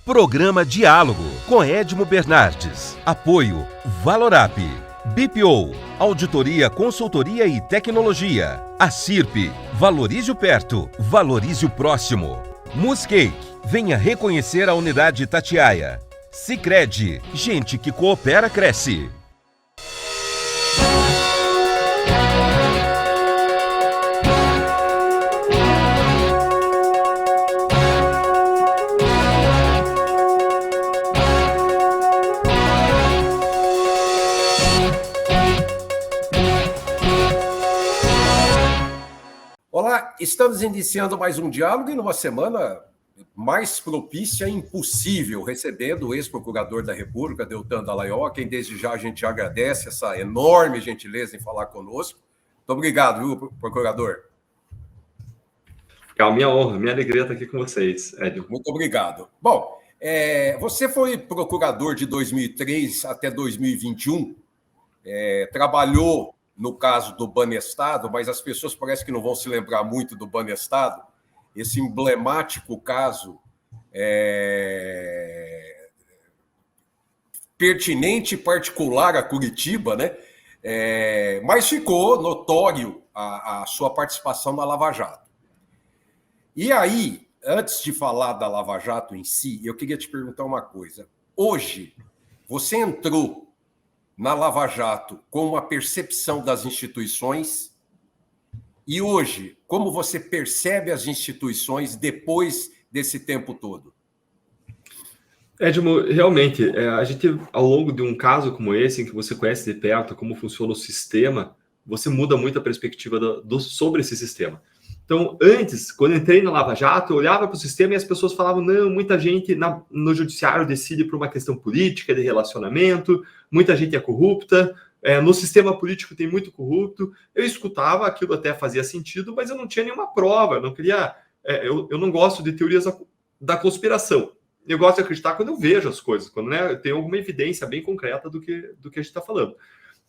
Programa Diálogo com Edmo Bernardes. Apoio Valorap, BPO, Auditoria, Consultoria e Tecnologia. A CIRP, valorize o perto, valorize o próximo. Muscake, venha reconhecer a unidade Itatiaia. Sicredi, gente que coopera cresce. Olá, estamos iniciando mais um diálogo e numa semana mais propícia e impossível, recebendo o ex-procurador da República, Deltan Dallagnol, a quem desde já a gente agradece essa enorme gentileza em falar conosco. Muito obrigado, viu, procurador? É minha honra, minha alegria estar aqui com vocês, Edmo. Muito obrigado. Bom, você foi procurador de 2003 até 2021, trabalhou no caso do Banestado, mas as pessoas parecem que não vão se lembrar muito do Banestado, esse emblemático caso pertinente e particular a Curitiba, né? Mas ficou notório a sua participação na Lava Jato. E aí, antes de falar da Lava Jato em si, eu queria te perguntar uma coisa. Hoje, você entrou na Lava Jato com uma percepção das instituições e hoje, como você percebe as instituições depois desse tempo todo? Edmo, realmente, a gente, ao longo de um caso como esse, em que você conhece de perto como funciona o sistema, você muda muito a perspectiva sobre esse sistema. Então, antes, quando eu entrei na Lava Jato, eu olhava para o sistema e as pessoas falavam, não, muita gente no judiciário decide por uma questão política, de relacionamento, muita gente é corrupta, no sistema político tem muito corrupto. Eu escutava, aquilo até fazia sentido, mas eu não tinha nenhuma prova, eu não queria... eu não gosto de teorias da conspiração. Eu gosto de acreditar quando eu vejo as coisas, quando eu tenho alguma evidência bem concreta do que a gente está falando.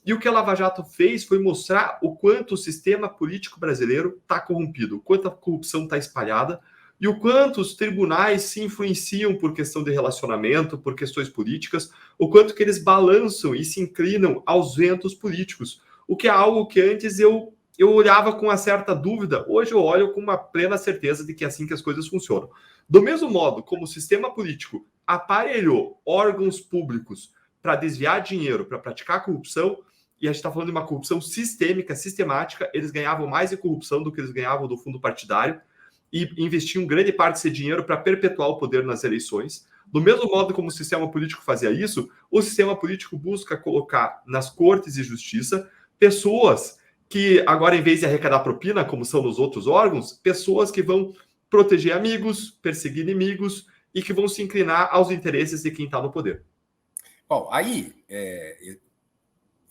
E o que a Lava Jato fez foi mostrar o quanto o sistema político brasileiro está corrompido, o quanto a corrupção está espalhada e o quanto os tribunais se influenciam por questão de relacionamento, por questões políticas, o quanto que eles balançam e se inclinam aos ventos políticos, o que é algo que antes eu olhava com uma certa dúvida, hoje eu olho com uma plena certeza de que é assim que as coisas funcionam. Do mesmo modo como o sistema político aparelhou órgãos públicos para desviar dinheiro, para praticar corrupção, e a gente está falando de uma corrupção sistêmica, sistemática, eles ganhavam mais em corrupção do que eles ganhavam do fundo partidário e investiam grande parte desse dinheiro para perpetuar o poder nas eleições. Do mesmo modo como o sistema político fazia isso, o sistema político busca colocar nas cortes de justiça pessoas que, agora, em vez de arrecadar propina, como são nos outros órgãos, pessoas que vão proteger amigos, perseguir inimigos e que vão se inclinar aos interesses de quem está no poder. Bom, aí...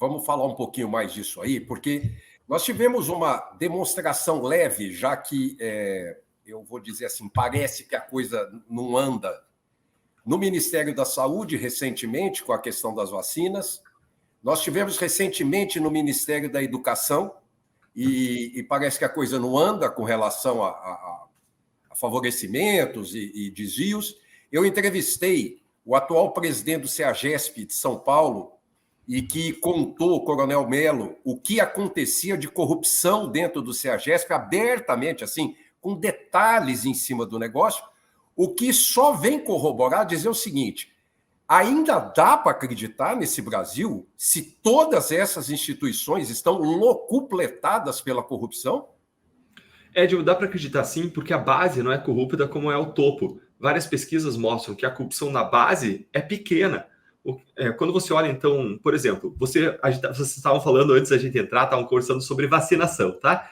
Vamos falar um pouquinho mais disso aí, porque nós tivemos uma demonstração leve, já que, eu vou dizer assim, parece que a coisa não anda no Ministério da Saúde recentemente, com a questão das vacinas. Nós tivemos recentemente no Ministério da Educação e parece que a coisa não anda com relação a favorecimentos e desvios. Eu entrevistei o atual presidente do CEAGESP de São Paulo, e que contou, Coronel Melo, o que acontecia de corrupção dentro do CEAGESP, abertamente, assim, com detalhes em cima do negócio, o que só vem corroborar, dizer o seguinte, ainda dá para acreditar nesse Brasil se todas essas instituições estão locupletadas pela corrupção? Edmo, dá para acreditar sim, porque a base não é corrupta como é o topo. Várias pesquisas mostram que a corrupção na base é pequena. Quando você olha, então, por exemplo, vocês estavam falando antes da gente entrar, estavam conversando sobre vacinação, tá?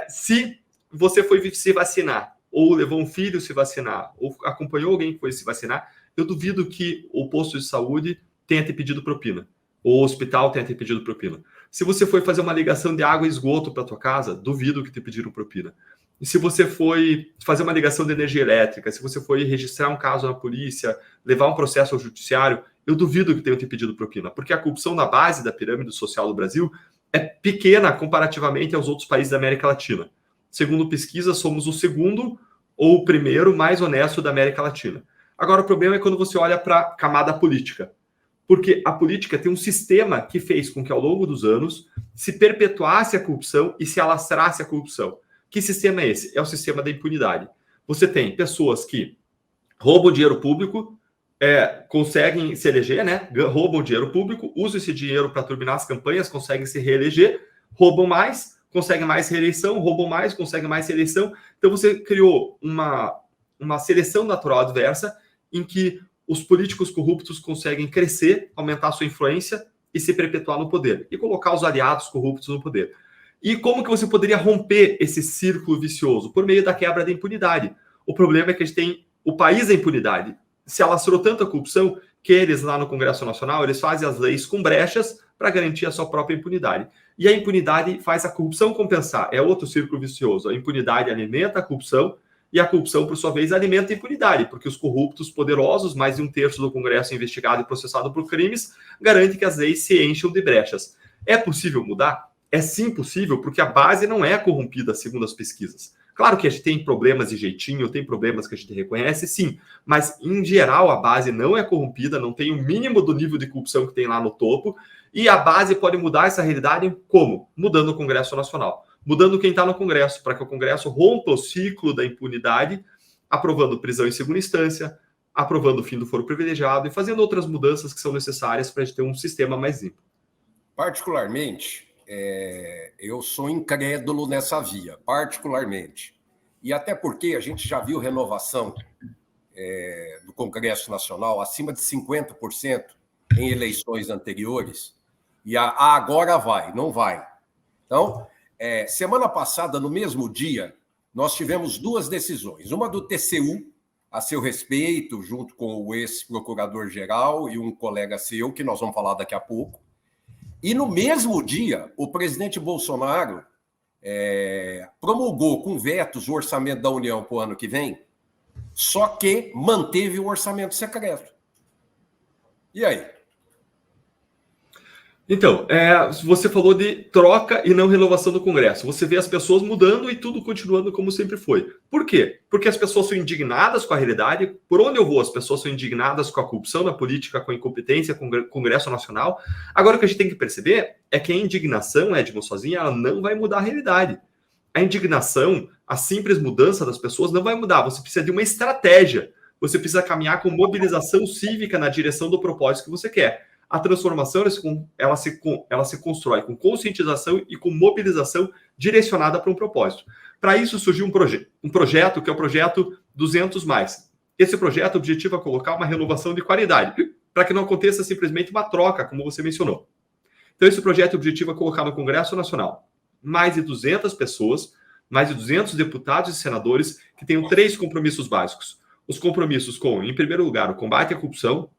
Se você foi se vacinar, ou levou um filho se vacinar, ou acompanhou alguém que foi se vacinar, eu duvido que o posto de saúde tenha te pedido propina, ou o hospital tenha te pedido propina. Se você foi fazer uma ligação de água e esgoto para tua casa, duvido que te pediram propina. E se você foi fazer uma ligação de energia elétrica, se você foi registrar um caso na polícia, levar um processo ao judiciário, eu duvido que tenham te pedido propina, porque a corrupção na base da pirâmide social do Brasil é pequena comparativamente aos outros países da América Latina. Segundo pesquisa, somos o segundo ou o primeiro mais honesto da América Latina. Agora, o problema é quando você olha para a camada política. Porque a política tem um sistema que fez com que, ao longo dos anos, se perpetuasse a corrupção e se alastrasse a corrupção. Que sistema é esse? É o sistema da impunidade. Você tem pessoas que roubam dinheiro público, conseguem se eleger, né? Roubam dinheiro público, usam esse dinheiro para turbinar as campanhas, conseguem se reeleger, roubam mais, conseguem mais reeleição, roubam mais, conseguem mais reeleição. Então você criou uma seleção natural adversa em que os políticos corruptos conseguem crescer, aumentar sua influência e se perpetuar no poder, e colocar os aliados corruptos no poder. E como que você poderia romper esse círculo vicioso? Por meio da quebra da impunidade. O problema é que a gente tem o país da impunidade. Se alastrou tanta corrupção que eles, lá no Congresso Nacional, eles fazem as leis com brechas para garantir a sua própria impunidade. E a impunidade faz a corrupção compensar. É outro círculo vicioso. A impunidade alimenta a corrupção, e a corrupção, por sua vez, alimenta a impunidade, porque os corruptos poderosos, mais de 1/3 do Congresso investigado e processado por crimes, garante que as leis se encham de brechas. É possível mudar? É sim possível, porque a base não é corrompida, segundo as pesquisas. Claro que a gente tem problemas de jeitinho, tem problemas que a gente reconhece, sim, mas, em geral, a base não é corrompida, não tem o mínimo do nível de corrupção que tem lá no topo, e a base pode mudar essa realidade como? Mudando o Congresso Nacional. Mudando quem está no Congresso, para que o Congresso rompa o ciclo da impunidade, aprovando prisão em segunda instância, aprovando o fim do foro privilegiado e fazendo outras mudanças que são necessárias para a gente ter um sistema mais limpo. Particularmente, eu sou incrédulo nessa via, particularmente. E até porque a gente já viu renovação do Congresso Nacional acima de 50% em eleições anteriores, e agora vai, não vai. Então, semana passada, no mesmo dia, nós tivemos 2 decisões. Uma do TCU, a seu respeito, junto com o ex-procurador-geral e um colega seu, que nós vamos falar daqui a pouco. E no mesmo dia, o presidente Bolsonaro promulgou com vetos o orçamento da União para o ano que vem, só que manteve o orçamento secreto. E aí? Então, você falou de troca e não renovação do Congresso. Você vê as pessoas mudando e tudo continuando como sempre foi. Por quê? Porque as pessoas são indignadas com a realidade. Por onde eu vou, as pessoas são indignadas com a corrupção na política, com a incompetência, com o Congresso Nacional. Agora, o que a gente tem que perceber é que a indignação, Edmo, sozinha, ela não vai mudar a realidade. A indignação, a simples mudança das pessoas não vai mudar. Você precisa de uma estratégia. Você precisa caminhar com mobilização cívica na direção do propósito que você quer. A transformação ela se constrói com conscientização e com mobilização direcionada para um propósito. Para isso surgiu um projeto que é o projeto 200+. Esse projeto objetiva colocar uma renovação de qualidade, para que não aconteça simplesmente uma troca, como você mencionou. Então esse projeto objetiva colocar no Congresso Nacional mais de 200 pessoas, mais de 200 deputados e senadores que tenham 3 compromissos básicos. Os compromissos com, em primeiro lugar, o combate à corrupção,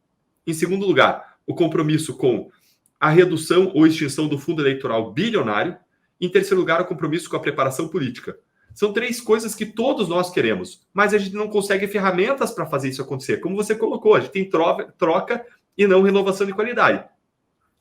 em segundo lugar, o compromisso com a redução ou extinção do fundo eleitoral bilionário, e, em terceiro lugar, o compromisso com a preparação política. São 3 coisas que todos nós queremos, mas a gente não consegue ferramentas para fazer isso acontecer. Como você colocou, a gente tem troca e não renovação de qualidade.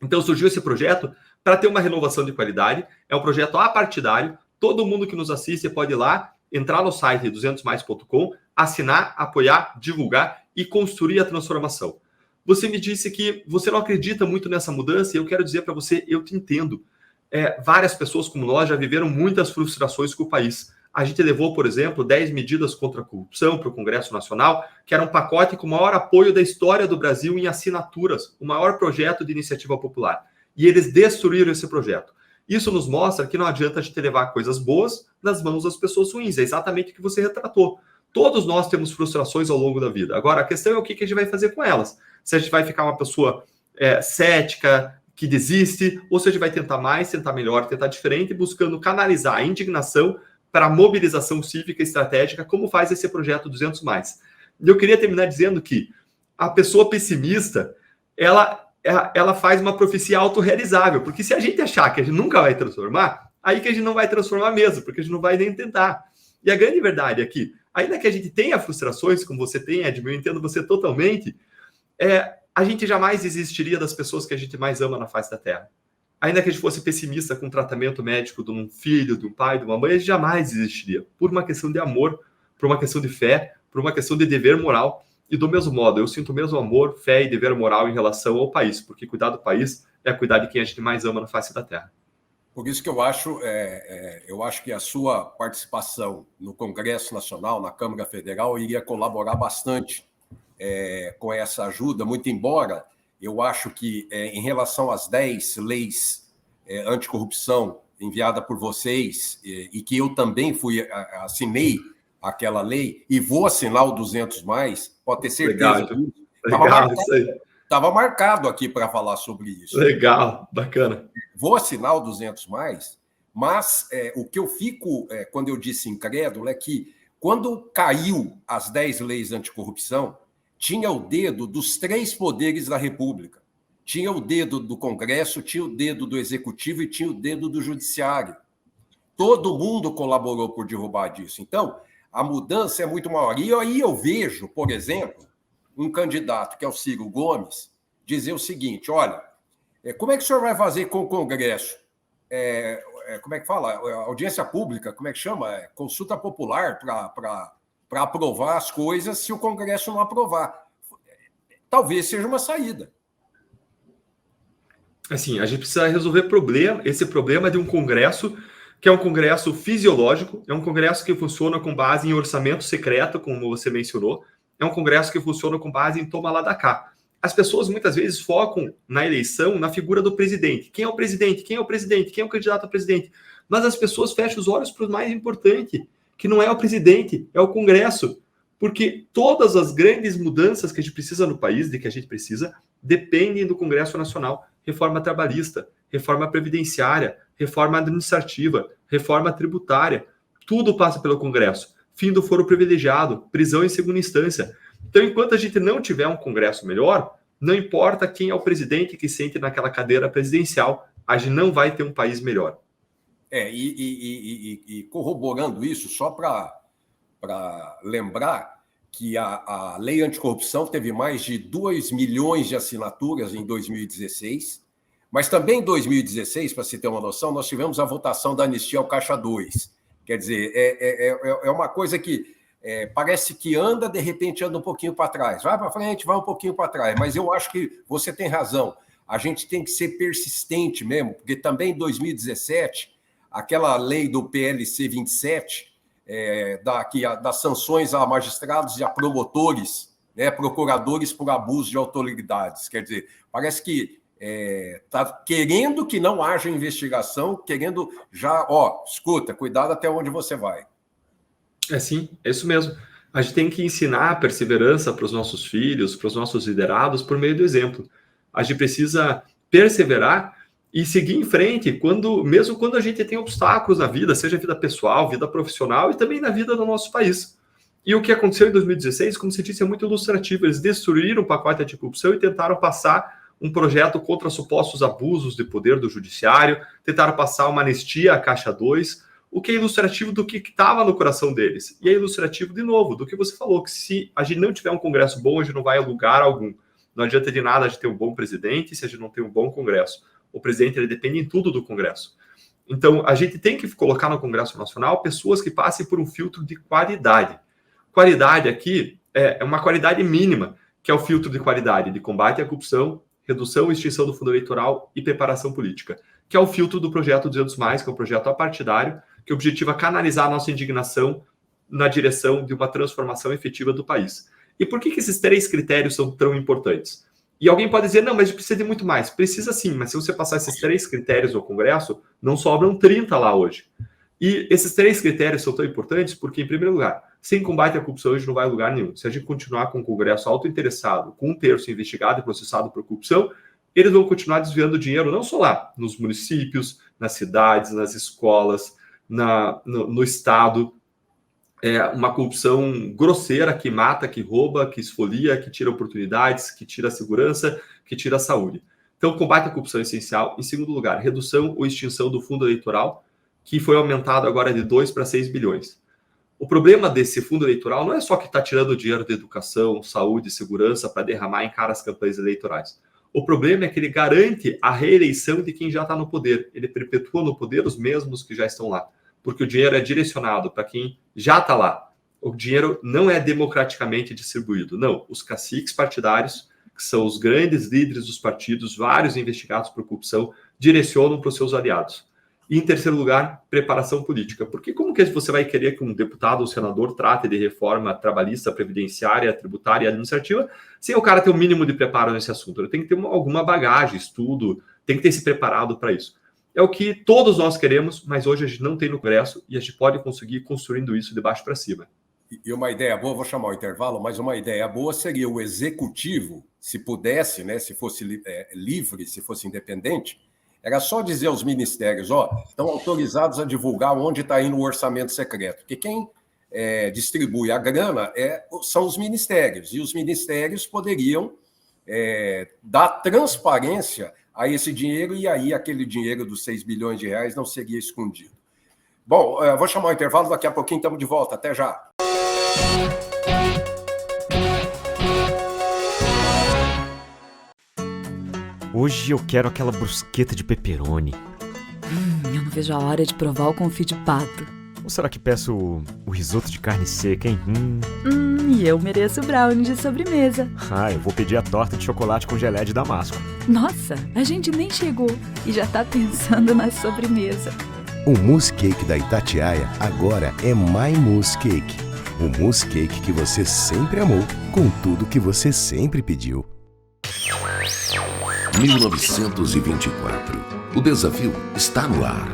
Então surgiu esse projeto para ter uma renovação de qualidade. É um projeto apartidário. Todo mundo que nos assiste pode ir lá, entrar no site 200mais.com, assinar, apoiar, divulgar e construir a transformação. Você me disse que você não acredita muito nessa mudança, e eu quero dizer para você, eu te entendo. Várias pessoas como nós já viveram muitas frustrações com o país. A gente levou, por exemplo, 10 medidas contra a corrupção para o Congresso Nacional, que era um pacote com o maior apoio da história do Brasil em assinaturas, o maior projeto de iniciativa popular. E eles destruíram esse projeto. Isso nos mostra que não adianta a gente levar coisas boas nas mãos das pessoas ruins. É exatamente o que você retratou. Todos nós temos frustrações ao longo da vida. Agora, a questão é o que a gente vai fazer com elas. Se a gente vai ficar uma pessoa cética, que desiste, ou se a gente vai tentar mais, tentar melhor, tentar diferente, buscando canalizar a indignação para a mobilização cívica e estratégica, como faz esse projeto 200+. E eu queria terminar dizendo que a pessoa pessimista, ela faz uma profecia autorrealizável, porque se a gente achar que a gente nunca vai transformar, aí que a gente não vai transformar mesmo, porque a gente não vai nem tentar. E a grande verdade é que, ainda que a gente tenha frustrações, como você tem, Edmo, eu entendo você totalmente, a gente jamais desistiria das pessoas que a gente mais ama na face da Terra. Ainda que a gente fosse pessimista com o tratamento médico de um filho, de um pai, de uma mãe, a gente jamais desistiria. Por uma questão de amor, por uma questão de fé, por uma questão de dever moral. E do mesmo modo, eu sinto o mesmo amor, fé e dever moral em relação ao país, porque cuidar do país é cuidar de quem a gente mais ama na face da terra. Por isso que eu acho que a sua participação no Congresso Nacional, na Câmara Federal, iria colaborar bastante com essa ajuda, muito embora eu acho que, em relação às 10 leis anticorrupção enviada por vocês, e que eu também assinei aquela lei, e vou assinar o 200 mais, pode ter certeza. Legal, isso aí. Estava marcado aqui para falar sobre isso. Legal, bacana. Vou assinar o 200 mais, mas o que eu fico, quando eu disse incrédulo, é que quando caiu as 10 leis anticorrupção, tinha o dedo dos 3 poderes da República. Tinha o dedo do Congresso, tinha o dedo do Executivo e tinha o dedo do Judiciário. Todo mundo colaborou por derrubar disso. Então, a mudança é muito maior. E aí eu vejo, por exemplo, um candidato, que é o Ciro Gomes, dizer o seguinte: olha, como é que o senhor vai fazer com o Congresso? Como é que fala? Audiência pública, como é que chama? Consulta popular para aprovar as coisas se o Congresso não aprovar. Talvez seja uma saída. Assim, a gente precisa resolver esse problema de um Congresso que é um Congresso fisiológico, é um Congresso que funciona com base em orçamento secreto, como você mencionou, é um Congresso que funciona com base em toma lá da cá. As pessoas muitas vezes focam na eleição na figura do presidente. Quem é o presidente? Quem é o presidente? Quem é o candidato a presidente? Mas as pessoas fecham os olhos para o mais importante, que não é o presidente, é o Congresso. Porque todas as grandes mudanças que a gente precisa no país, dependem do Congresso Nacional. Reforma trabalhista, reforma previdenciária, reforma administrativa, reforma tributária. Tudo passa pelo Congresso. Fim do foro privilegiado, prisão em segunda instância. Então, enquanto a gente não tiver um Congresso melhor, não importa quem é o presidente que sente naquela cadeira presidencial, a gente não vai ter um país melhor. E corroborando isso, só para lembrar que a lei anticorrupção teve mais de 2 milhões de assinaturas em 2016, mas também em 2016, para se ter uma noção, nós tivemos a votação da anistia ao Caixa 2. Quer dizer, é uma coisa que parece que anda, de repente anda um pouquinho para trás. Vai para frente, vai um pouquinho para trás. Mas eu acho que você tem razão. A gente tem que ser persistente mesmo, porque também em 2017, aquela lei do PLC 27, das sanções a magistrados e a promotores, procuradores por abuso de autoridades. Quer dizer, parece que está querendo que não haja investigação, querendo já, escuta, cuidado até onde você vai. Sim, é isso mesmo. A gente tem que ensinar a perseverança para os nossos filhos, para os nossos liderados, por meio do exemplo. A gente precisa perseverar e seguir em frente, mesmo quando a gente tem obstáculos na vida, seja vida pessoal, vida profissional e também na vida do nosso país. E o que aconteceu em 2016, como você disse, é muito ilustrativo. Eles destruíram o pacote anticorrupção e tentaram passar um projeto contra supostos abusos de poder do judiciário, tentaram passar uma anistia à Caixa 2, o que é ilustrativo do que estava no coração deles. E é ilustrativo, de novo, do que você falou, que se a gente não tiver um Congresso bom, a gente não vai a lugar algum. Não adianta de nada a gente ter um bom presidente se a gente não tem um bom Congresso. O presidente ele depende em tudo do Congresso. Então, a gente tem que colocar no Congresso Nacional pessoas que passem por um filtro de qualidade. Qualidade aqui é uma qualidade mínima, que é o filtro de qualidade de combate à corrupção, redução e extinção do fundo eleitoral e preparação política, que é o filtro do projeto 200+, que é um projeto apartidário, que objetiva canalizar a nossa indignação na direção de uma transformação efetiva do país. E por que esses 3 critérios são tão importantes? E alguém pode dizer, não, mas precisa de muito mais. Precisa sim, mas se você passar esses 3 critérios ao Congresso, não sobram 30 lá hoje. E esses 3 critérios são tão importantes porque, em primeiro lugar, sem combate à corrupção, a gente não vai a lugar nenhum. Se a gente continuar com o Congresso autointeressado, com 1/3 investigado e processado por corrupção, eles vão continuar desviando dinheiro não só lá, nos municípios, nas cidades, nas escolas, no Estado. É uma corrupção grosseira que mata, que rouba, que esfolia, que tira oportunidades, que tira a segurança, que tira a saúde. Então, combate à corrupção é essencial. Em segundo lugar, redução ou extinção do fundo eleitoral, que foi aumentado agora de 2 para 6 bilhões. O problema desse fundo eleitoral não é só que está tirando dinheiro da educação, saúde e segurança para derramar em caras campanhas eleitorais. O problema é que ele garante a reeleição de quem já está no poder. Ele perpetua no poder os mesmos que já estão lá, porque o dinheiro é direcionado para quem já está lá. o dinheiro não é democraticamente distribuído. Não, os caciques partidários, que são os grandes líderes dos partidos, vários investigados por corrupção, direcionam para os seus aliados. E, em terceiro lugar, preparação política. Porque como que você vai querer que um deputado ou senador trate de reforma trabalhista, previdenciária, tributária e administrativa, sem o cara ter o mínimo de preparo nesse assunto? Ele tem que ter alguma bagagem, estudo, tem que ter se preparado para isso. É o que todos nós queremos, mas hoje a gente não tem no Congresso e a gente pode conseguir construindo isso de baixo para cima. E uma ideia boa, vou chamar o intervalo, mas uma ideia boa seria o executivo, se pudesse, né, se fosse livre, se fosse independente, era só dizer aos ministérios, estão autorizados a divulgar onde está indo o orçamento secreto, porque quem distribui a grana são os ministérios, e os ministérios poderiam dar transparência a esse dinheiro, e aí aquele dinheiro dos 6 bilhões de reais não seria escondido. Bom, vou chamar o intervalo, daqui a pouquinho estamos de volta, até já. Hoje eu quero aquela brusqueta de pepperoni. Eu não vejo a hora de provar o confit de pato. Ou será que peço o risoto de carne seca, hein? E eu mereço brownie de sobremesa. Eu vou pedir a torta de chocolate com geleia de damasco. Nossa, a gente nem chegou e já tá pensando na sobremesa. O Mousse Cake da Itatiaia agora é My Mousse Cake. O mousse cake que você sempre amou, com tudo que você sempre pediu. 1924. O desafio está no ar.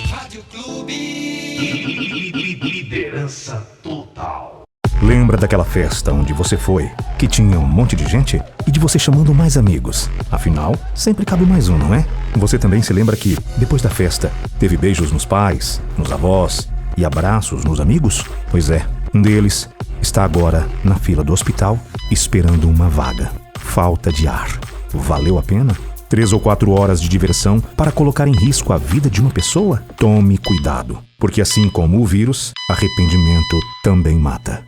Rádio Clube. Liderança total. Lembra daquela festa onde você foi, que tinha um monte de gente e de você chamando mais amigos? Afinal, sempre cabe mais um, não é? Você também se lembra que, depois da festa, teve beijos nos pais, nos avós e abraços nos amigos? Pois é, um deles está agora na fila do hospital esperando uma vaga. Falta de ar. Valeu a pena? 3 ou 4 horas de diversão para colocar em risco a vida de uma pessoa? Tome cuidado, porque assim como o vírus, arrependimento também mata.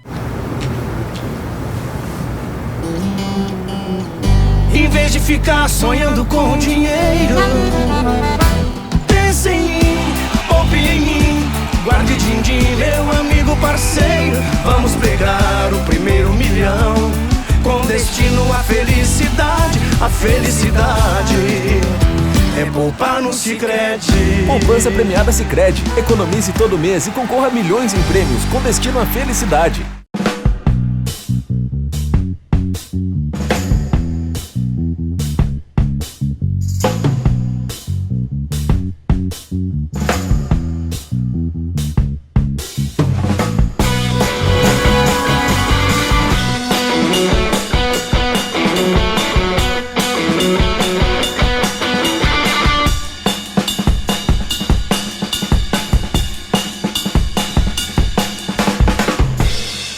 Em vez de ficar sonhando com dinheiro, pense em mim, poupe em mim, guarde din-din, meu amigo parceiro. Vamos pegar o primeiro milhão, com destino à felicidade. A felicidade é poupar no Sicredi. Poupança premiada Sicredi. Economize todo mês e concorra a milhões em prêmios com destino à felicidade.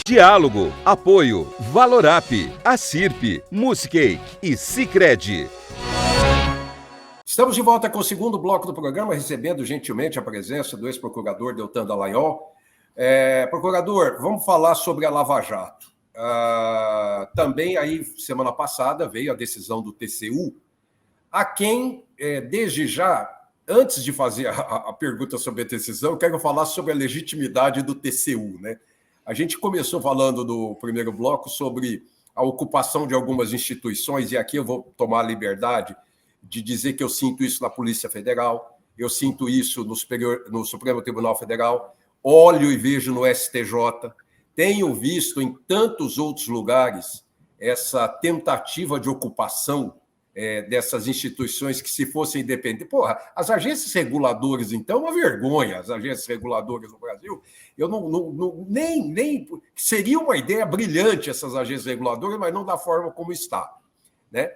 Diálogo, apoio, Valorap, Acirp, Mousse Cake e Sicredi. Estamos de volta com o segundo bloco do programa, recebendo gentilmente a presença do ex-procurador Deltan Dallagnol. Procurador, vamos falar sobre a Lava Jato. Também aí, semana passada, veio a decisão do TCU, a quem, desde já, antes de fazer a pergunta sobre a decisão, eu quero falar sobre a legitimidade do TCU, né? A gente começou falando no primeiro bloco sobre a ocupação de algumas instituições, e aqui eu vou tomar a liberdade de dizer que eu sinto isso na Polícia Federal, eu sinto isso no Supremo Tribunal Federal, olho e vejo no STJ, tenho visto em tantos outros lugares essa tentativa de ocupação dessas instituições que, se fossem independentes... Porra, as agências reguladoras, então, é uma vergonha, as agências reguladoras no Brasil. Eu nem seria uma ideia brilhante essas agências reguladoras, mas não da forma como está, né?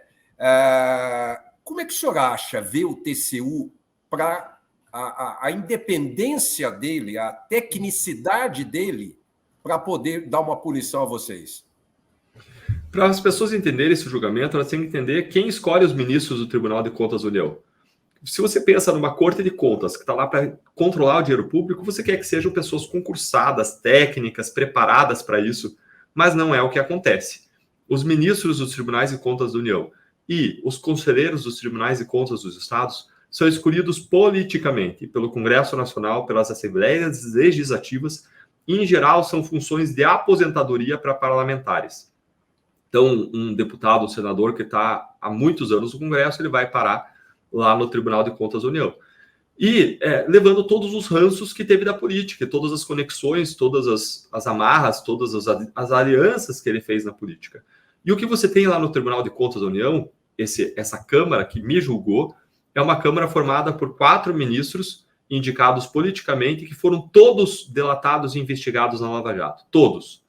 Como é que o senhor acha ver o TCU para a independência dele, a tecnicidade dele, para poder dar uma punição a vocês? Para as pessoas entenderem esse julgamento, elas têm que entender quem escolhe os ministros do Tribunal de Contas da União. Se você pensa numa Corte de Contas que está lá para controlar o dinheiro público, você quer que sejam pessoas concursadas, técnicas, preparadas para isso, mas não é o que acontece. Os ministros dos Tribunais de Contas da União e os conselheiros dos Tribunais de Contas dos Estados são escolhidos politicamente pelo Congresso Nacional, pelas Assembleias Legislativas, e, em geral, são funções de aposentadoria para parlamentares. Então, um deputado, um senador que está há muitos anos no Congresso, ele vai parar lá no Tribunal de Contas da União. E levando todos os ranços que teve da política, todas as conexões, todas as amarras, todas as alianças que ele fez na política. E o que você tem lá no Tribunal de Contas da União, essa Câmara que me julgou, é uma Câmara formada por 4 ministros indicados politicamente, que foram todos delatados e investigados na Lava Jato. Todos.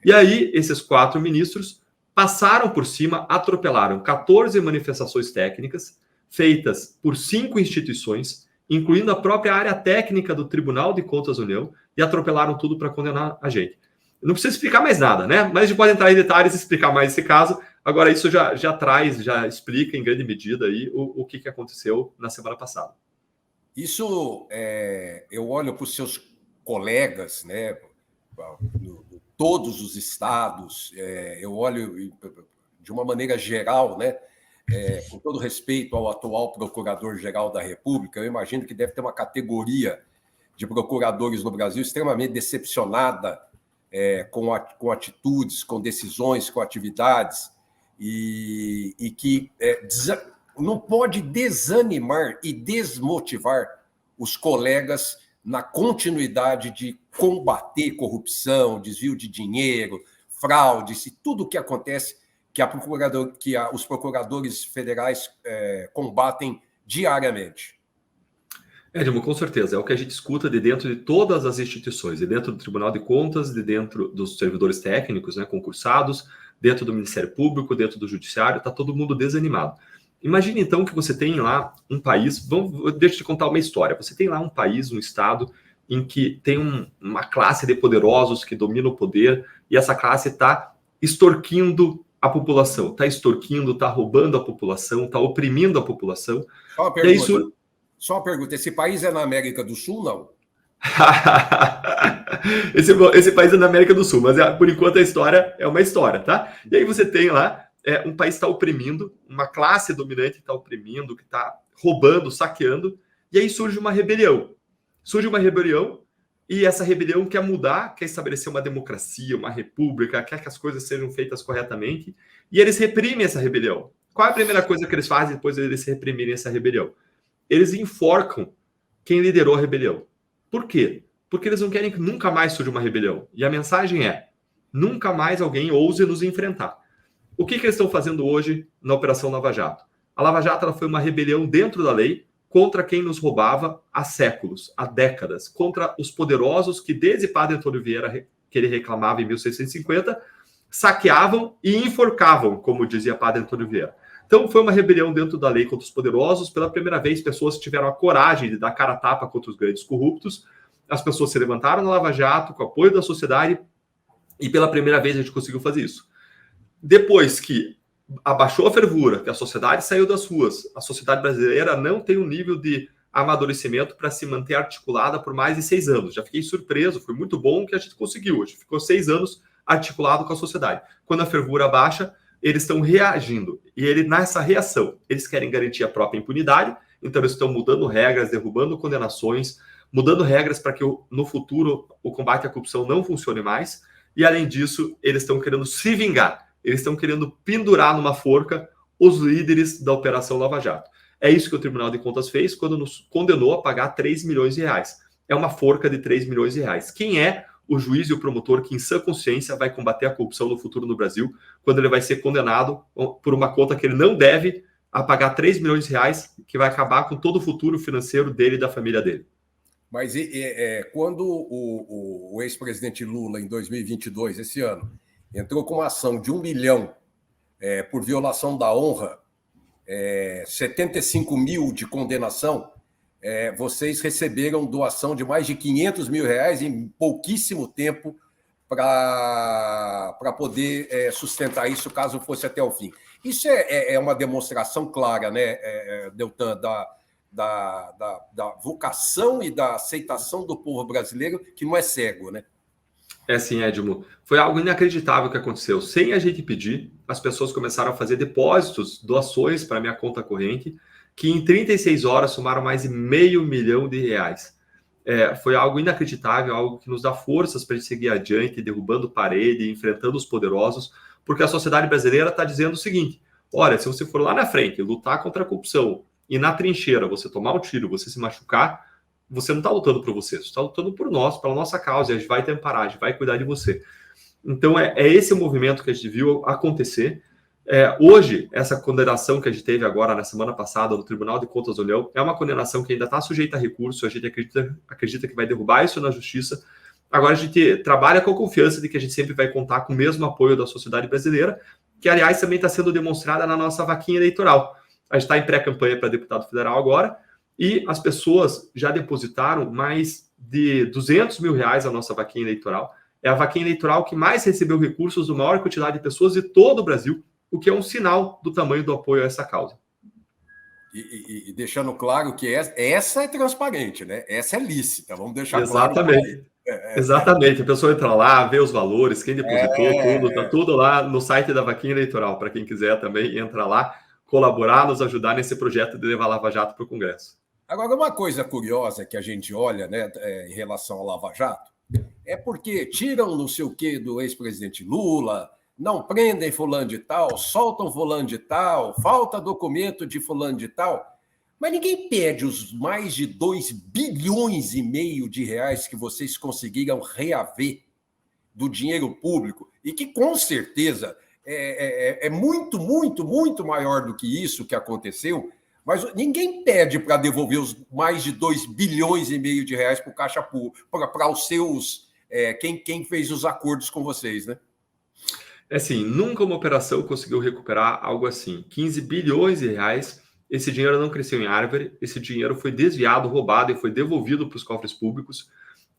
E aí, esses 4 ministros passaram por cima, atropelaram 14 manifestações técnicas feitas por 5 instituições, incluindo a própria área técnica do Tribunal de Contas da União, e atropelaram tudo para condenar a gente. Não precisa explicar mais nada, né? Mas a gente pode entrar em detalhes e explicar mais esse caso. Agora, isso já explica em grande medida aí o que aconteceu na semana passada. Isso, eu olho para os seus colegas, né? Todos os estados, eu olho de uma maneira geral, né? Com todo respeito ao atual Procurador-Geral da República, eu imagino que deve ter uma categoria de procuradores no Brasil extremamente decepcionada com atitudes, com decisões, com atividades, e que não pode desanimar e desmotivar os colegas na continuidade de combater corrupção, desvio de dinheiro, fraudes e tudo o que acontece que os procuradores federais combatem diariamente. Edmo, com certeza. É o que a gente escuta de dentro de todas as instituições, de dentro do Tribunal de Contas, de dentro dos servidores técnicos, né, concursados, dentro do Ministério Público, dentro do Judiciário, está todo mundo desanimado. Imagine, então, que você tem lá um país... Deixa eu te contar uma história. Você tem lá um país, um estado, em que tem uma classe de poderosos que domina o poder, e essa classe está extorquindo a população, está extorquindo, está roubando a população, está oprimindo a população. Só uma pergunta, esse país é na América do Sul, não? esse país é na América do Sul, mas por enquanto a história é uma história, tá? E aí você tem lá um país que está oprimindo, uma classe dominante está oprimindo, que está roubando, saqueando, e aí surge uma rebelião. E essa rebelião quer mudar, quer estabelecer uma democracia, uma república, quer que as coisas sejam feitas corretamente, e eles reprimem essa rebelião. Qual é a primeira coisa que eles fazem depois de eles reprimirem essa rebelião? Eles enforcam quem liderou a rebelião. Por quê? Porque eles não querem que nunca mais surja uma rebelião. E a mensagem é, nunca mais alguém ouse nos enfrentar. O que eles estão fazendo hoje na Operação Lava Jato? A Lava Jato ela foi uma rebelião dentro da lei contra quem nos roubava há séculos, há décadas, contra os poderosos que, desde Padre Antônio Vieira, que ele reclamava em 1650, saqueavam e enforcavam, como dizia Padre Antônio Vieira. Então, foi uma rebelião dentro da lei contra os poderosos. Pela primeira vez, pessoas tiveram a coragem de dar cara a tapa contra os grandes corruptos. As pessoas se levantaram na Lava Jato, com o apoio da sociedade, e pela primeira vez a gente conseguiu fazer isso. Depois que abaixou a fervura, que a sociedade saiu das ruas, a sociedade brasileira não tem um nível de amadurecimento para se manter articulada por mais de 6 anos. Já fiquei surpreso, foi muito bom que a gente conseguiu hoje. Ficou 6 anos articulado com a sociedade. Quando a fervura baixa, eles estão reagindo. E nessa reação, eles querem garantir a própria impunidade, então eles estão mudando regras, derrubando condenações, mudando regras para que no futuro o combate à corrupção não funcione mais. E, além disso, eles estão querendo se vingar. Eles estão querendo pendurar numa forca os líderes da Operação Lava Jato. É isso que o Tribunal de Contas fez quando nos condenou a pagar 3 milhões de reais. É uma forca de 3 milhões de reais. Quem é o juiz e o promotor que, em sã consciência, vai combater a corrupção no futuro no Brasil, quando ele vai ser condenado por uma conta que ele não deve a pagar 3 milhões de reais, que vai acabar com todo o futuro financeiro dele e da família dele? Mas quando o ex-presidente Lula, em 2022, esse ano, entrou com uma ação de 1 milhão por violação da honra, 75 mil de condenação, vocês receberam doação de mais de 500 mil reais em pouquíssimo tempo para poder sustentar isso, caso fosse até o fim. Isso é uma demonstração clara, né, Deltan, da vocação e da aceitação do povo brasileiro, que não é cego, né? É sim, Edmo. Foi algo inacreditável que aconteceu. Sem a gente pedir, as pessoas começaram a fazer depósitos, doações para a minha conta corrente, que em 36 horas somaram mais de R$500 milhão. Foi algo inacreditável, algo que nos dá forças para a gente seguir adiante, derrubando parede, enfrentando os poderosos, porque a sociedade brasileira está dizendo o seguinte: olha, se você for lá na frente lutar contra a corrupção e na trincheira você tomar um tiro, você se machucar, você não está lutando por você está lutando por nós, pela nossa causa, e a gente vai te amparar, a gente vai cuidar de você. Então é esse o movimento que a gente viu acontecer. Hoje, essa condenação que a gente teve agora na semana passada no Tribunal de Contas da União é uma condenação que ainda está sujeita a recurso, a gente acredita que vai derrubar isso na justiça. Agora a gente trabalha com a confiança de que a gente sempre vai contar com o mesmo apoio da sociedade brasileira, que aliás também está sendo demonstrada na nossa vaquinha eleitoral. A gente está em pré-campanha para deputado federal agora, e as pessoas já depositaram mais de R$200 mil na nossa vaquinha eleitoral. É a vaquinha eleitoral que mais recebeu recursos da maior quantidade de pessoas de todo o Brasil, o que é um sinal do tamanho do apoio a essa causa. E deixando claro que essa é transparente, né? Essa é lícita, vamos deixar Exatamente. Claro. Exatamente, a pessoa entra lá, vê os valores, quem depositou, tudo, tá tudo lá no site da vaquinha eleitoral, para quem quiser também entra lá, colaborar, nos ajudar nesse projeto de levar a Lava Jato para o Congresso. Agora, uma coisa curiosa que a gente olha, né, em relação ao Lava Jato, é porque tiram não sei o quê do ex-presidente Lula, não prendem fulano de tal, soltam fulano de tal, falta documento de fulano de tal, mas ninguém pede os mais de R$2,5 bilhões que vocês conseguiram reaver do dinheiro público, e que com certeza é muito, muito, muito maior do que isso que aconteceu, mas ninguém pede para devolver os mais de R$2,5 bilhões para o Caixa Público, para os seus, quem fez os acordos com vocês, né? Assim, nunca uma operação conseguiu recuperar algo assim. R$15 bilhões, esse dinheiro não cresceu em árvore, esse dinheiro foi desviado, roubado e foi devolvido para os cofres públicos.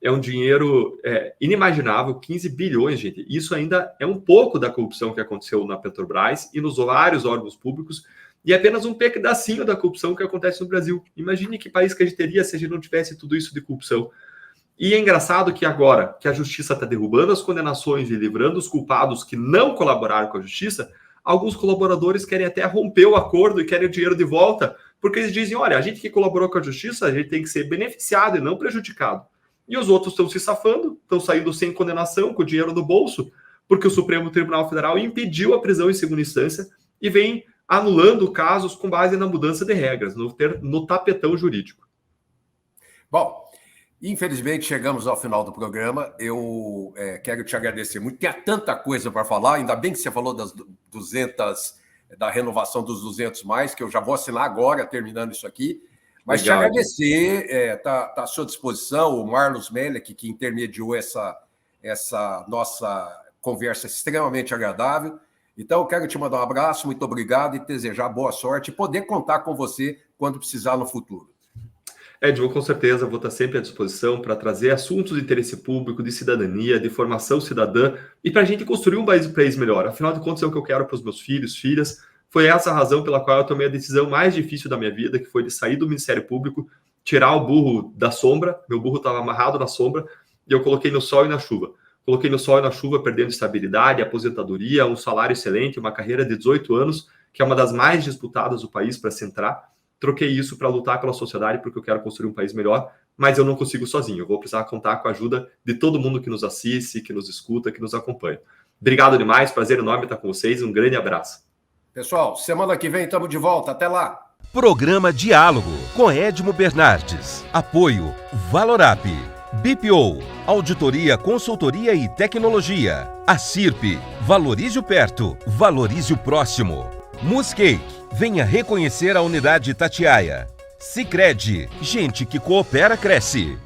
É um dinheiro inimaginável, 15 bilhões, gente. Isso ainda é um pouco da corrupção que aconteceu na Petrobras e nos vários órgãos públicos, e é apenas um pedacinho da corrupção que acontece no Brasil. Imagine que país que a gente teria se a gente não tivesse tudo isso de corrupção. E é engraçado que agora que a justiça está derrubando as condenações e livrando os culpados que não colaboraram com a justiça, alguns colaboradores querem até romper o acordo e querem o dinheiro de volta, porque eles dizem, olha, a gente que colaborou com a justiça, a gente tem que ser beneficiado e não prejudicado. E os outros estão se safando, estão saindo sem condenação, com o dinheiro no bolso, porque o Supremo Tribunal Federal impediu a prisão em segunda instância e vem anulando casos com base na mudança de regras, no tapetão jurídico. Bom, infelizmente chegamos ao final do programa. Eu quero te agradecer muito. Tem tanta coisa para falar, ainda bem que você falou das 200, da renovação dos 200 mais, que eu já vou assinar agora, terminando isso aqui. Mas legal. Te agradecer, está à sua disposição, o Marlos Melek, que intermediou essa nossa conversa extremamente agradável. Então, eu quero te mandar um abraço, muito obrigado e desejar boa sorte e poder contar com você quando precisar no futuro. Edson, com certeza, vou estar sempre à disposição para trazer assuntos de interesse público, de cidadania, de formação cidadã e para a gente construir um país melhor. Afinal de contas, é o que eu quero para os meus filhos, filhas. Foi essa a razão pela qual eu tomei a decisão mais difícil da minha vida, que foi de sair do Ministério Público, tirar o burro da sombra. Meu burro estava amarrado na sombra e eu coloquei no sol e na chuva. Coloquei no sol e na chuva, perdendo estabilidade, aposentadoria, um salário excelente, uma carreira de 18 anos, que é uma das mais disputadas do país para se entrar. Troquei isso para lutar pela sociedade, porque eu quero construir um país melhor, mas eu não consigo sozinho. Eu vou precisar contar com a ajuda de todo mundo que nos assiste, que nos escuta, que nos acompanha. Obrigado demais, prazer enorme estar com vocês, um grande abraço. Pessoal, semana que vem estamos de volta, até lá. Programa Diálogo com Edmo Bernardes. Apoio Valorap, BPO, Auditoria, Consultoria e Tecnologia. A CIRP, valorize o perto, valorize o próximo. Muscake, venha reconhecer a unidade Itatiaia. Sicredi, gente que coopera cresce.